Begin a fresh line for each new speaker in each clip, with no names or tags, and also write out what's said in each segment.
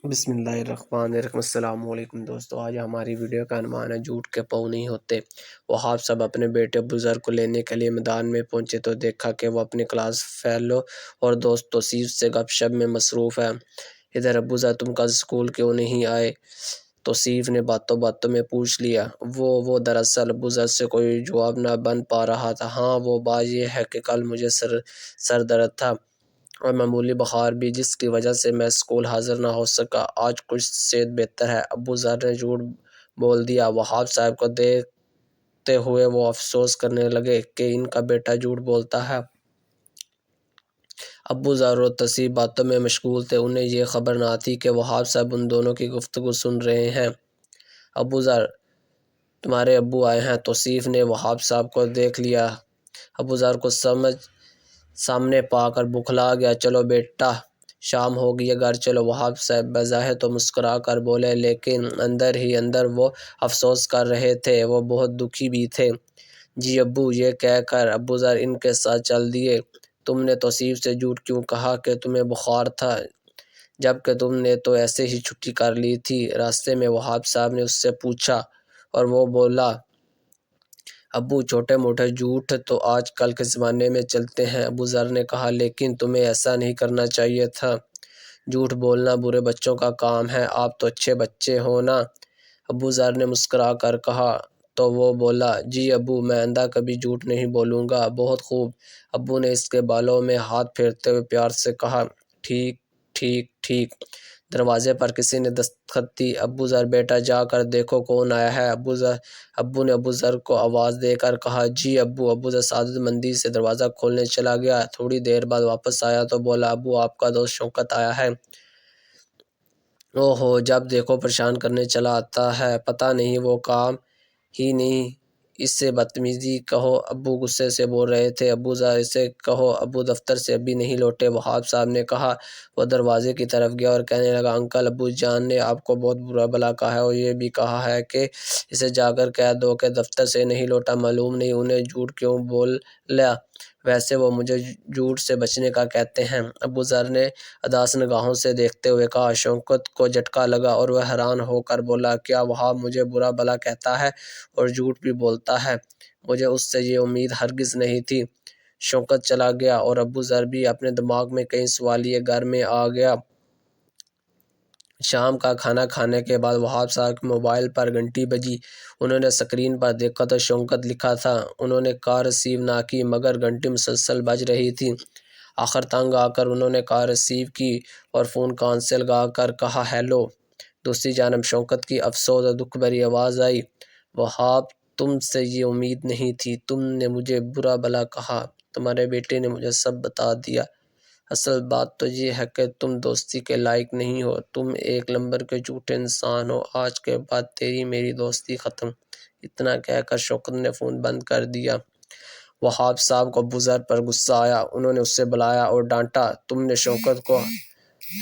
بسم اللہ الرحمن الرحیم۔ السلام علیکم دوستو، آج ہماری ویڈیو کا عنوان ہے جھوٹ کے پاؤں نہیں ہوتے۔ وہاب صاحب اپنے بیٹے ابوذر کو لینے کے لیے میدان میں پہنچے تو دیکھا کہ وہ اپنی کلاس فیلو اور دوست توصیف سے گپ شپ میں مصروف ہے۔ ادھر ابوذر تم کل اسکول کیوں نہیں آئے؟ توصیف نے باتوں باتوں میں پوچھ لیا۔ وہ دراصل ابوذر سے کوئی جواب نہ بن پا رہا تھا۔ ہاں، وہ بات یہ ہے کہ کل مجھے سر درد تھا اور معمولی بخار بھی، جس کی وجہ سے میں اسکول حاضر نہ ہو سکا۔ آج کچھ صحت بہتر ہے۔ ابوذر نے جھوٹ بول دیا۔ وہاب صاحب کو دیکھتے ہوئے وہ افسوس کرنے لگے کہ ان کا بیٹا جھوٹ بولتا ہے۔ ابوذر اور توصیف باتوں میں مشغول تھے۔ انہیں یہ خبر نہ تھی کہ وہاب صاحب ان دونوں کی گفتگو سن رہے ہیں۔ ابوذر، تمہارے ابو آئے ہیں۔ توصیف نے وہاب صاحب کو دیکھ لیا۔ ابوذر کو سامنے پا کر بوکھلا گیا۔ چلو بیٹا، شام ہو گئی ہے، گھر چلو۔ وہاب صاحب بظاہر تو مسکرا کر بولے، لیکن اندر ہی اندر وہ افسوس کر رہے تھے، وہ بہت دکھی بھی تھے۔ جی ابو، یہ کہہ کر ابوذر ان کے ساتھ چل دیے۔ تم نے توصیف سے جھوٹ کیوں کہا کہ تمہیں بخار تھا، جبکہ تم نے تو ایسے ہی چھٹی کر لی تھی؟ راستے میں وہاب صاحب نے اس سے پوچھا اور وہ بولا، ابو چھوٹے موٹے جھوٹ تو آج کل کے زمانے میں چلتے ہیں۔ ابوذر نے کہا، لیکن تمہیں ایسا نہیں کرنا چاہیے تھا۔ جھوٹ بولنا برے بچوں کا کام ہے، آپ تو اچھے بچے ہو نا؟ ابوذر نے مسکرا کر کہا تو وہ بولا، جی ابو، میں آئندہ کبھی جھوٹ نہیں بولوں گا۔ بہت خوب۔ ابو نے اس کے بالوں میں ہاتھ پھیرتے ہوئے پیار سے کہا، ٹھیک ٹھیک ٹھیک۔ دروازے پر کسی نے دستخط دی۔ ابوذر، بیٹا جا کر دیکھو کون آیا ہے۔ ابو نے ابوذر کو آواز دے کر کہا، جی ابو۔ ابوذر سعادت مندی سے دروازہ کھولنے چلا گیا۔ تھوڑی دیر بعد واپس آیا تو بولا، ابو، آپ کا دوست شوکت آیا ہے۔ اوہو، جب دیکھو پریشان کرنے چلا آتا ہے، پتہ نہیں وہ کام ہی نہیں۔ اس سے بدتمیزی کہو۔ ابو غصے سے بول رہے تھے۔ ابوذر، اسے کہو ابو دفتر سے ابھی نہیں لوٹے۔ وہاب صاحب نے کہا۔ وہ دروازے کی طرف گیا اور کہنے لگا، انکل، ابو جان نے آپ کو بہت برا بھلا کہا ہے اور یہ بھی کہا ہے کہ اسے جا کر کہہ دو کہ دفتر سے نہیں لوٹا۔ معلوم نہیں انہیں جھوٹ کیوں بولا، ویسے وہ مجھے جھوٹ سے بچنے کا کہتے ہیں۔ ابوذر نے اداس نگاہوں سے دیکھتے ہوئے کہا۔ شوکت کو جھٹکا لگا اور وہ حیران ہو کر بولا، کیا وہاب مجھے برا بھلا کہتا ہے اور جھوٹ بھی بولتا ہے؟ مجھے اس سے یہ امید ہرگز نہیں تھی۔ شوکت چلا گیا اور ابوذر بھی اپنے دماغ میں کئی سوال لیے گھر میں آ گیا۔ شام کا کھانا کھانے کے بعد وہاب صاحب کے موبائل پر گھنٹی بجی۔ انہوں نے اسکرین پر دیکھا تو شوکت لکھا تھا۔ انہوں نے کال ریسیو نہ کی، مگر گھنٹی مسلسل بج رہی تھی۔ آخر تنگ آ کر انہوں نے کال ریسیو کی اور فون کان سے لگا کر کہا، ہیلو۔ دوسری جانب شوکت کی افسوس اور دکھ بھری آواز آئی، وہاب، تم سے یہ امید نہیں تھی۔ تم نے مجھے برا بھلا کہا، تمہارے بیٹے نے مجھے سب بتا دیا۔ اصل بات تو یہ ہے کہ تم دوستی کے لائق نہیں ہو، تم ایک نمبر کے جھوٹے انسان ہو۔ آج کے بعد تیری میری دوستی ختم۔ اتنا کہہ کر شوکت نے فون بند کر دیا۔ وہاب صاحب کو ابوذر پر غصہ آیا۔ انہوں نے اسے بلایا اور ڈانٹا، تم نے شوکت کو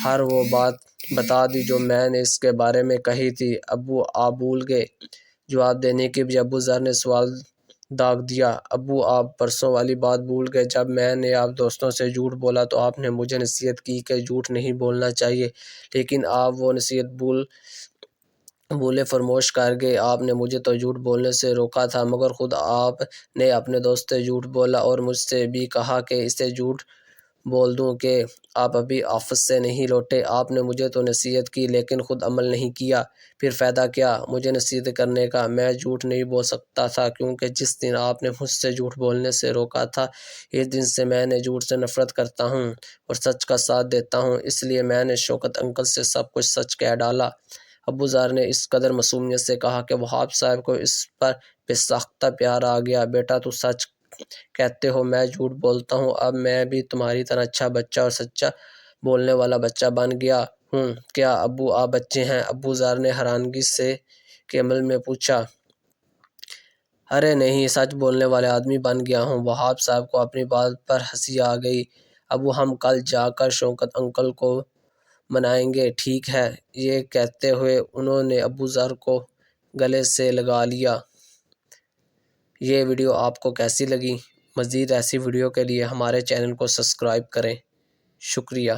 ہر وہ بات بتا دی جو میں نے اس کے بارے میں کہی تھی۔ ابو، آپ بھول گئے؟ جواب دینے کی بجائے ابوذر نے سوال داغ دیا۔ ابو، آپ پرسوں والی بات بھول گئے جب میں نے آپ دوستوں سے جھوٹ بولا تو آپ نے مجھے نصیحت کی کہ جھوٹ نہیں بولنا چاہیے، لیکن آپ وہ نصیحت بھولے فراموش کر گئے۔ آپ نے مجھے تو جھوٹ بولنے سے روکا تھا، مگر خود آپ نے اپنے دوست سے جھوٹ بولا اور مجھ سے بھی کہا کہ اسے جھوٹ بول دوں کہ آپ ابھی آفس سے نہیں لوٹے۔ آپ نے مجھے تو نصیحت کی لیکن خود عمل نہیں کیا، پھر فائدہ کیا مجھے نصیحت کرنے کا؟ میں جھوٹ نہیں بول سکتا تھا کیونکہ جس دن آپ نے مجھ سے جھوٹ بولنے سے روکا تھا، اس دن سے میں نے جھوٹ سے نفرت کرتا ہوں اور سچ کا ساتھ دیتا ہوں۔ اس لیے میں نے شوکت انکل سے سب کچھ سچ کہہ ڈالا۔ ابوذر نے اس قدر معصومیت سے کہا کہ وہاب صاحب کو اس پر بے ساختہ پیار آ گیا۔ بیٹا، تو سچ کہتے ہو میں جھوٹ بولتا ہوں؟ اب میں بھی تمہاری طرح اچھا بچہ اور سچا بولنے والا بچہ بن گیا ہوں۔ کیا ابو آپ بچے ہیں؟ ابوذر نے حیرانگی سے کے عمل میں پوچھا۔ ارے نہیں، سچ بولنے والے آدمی بن گیا ہوں۔ وہاب صاحب کو اپنی بات پر ہنسی آ گئی۔ ابو، ہم کل جا کر شوکت انکل کو منائیں گے، ٹھیک ہے؟ یہ کہتے ہوئے انہوں نے ابوذر کو گلے سے لگا لیا۔ یہ ویڈیو آپ کو کیسی لگی؟ مزید ایسی ویڈیو کے لیے ہمارے چینل کو سبسکرائب کریں۔ شکریہ۔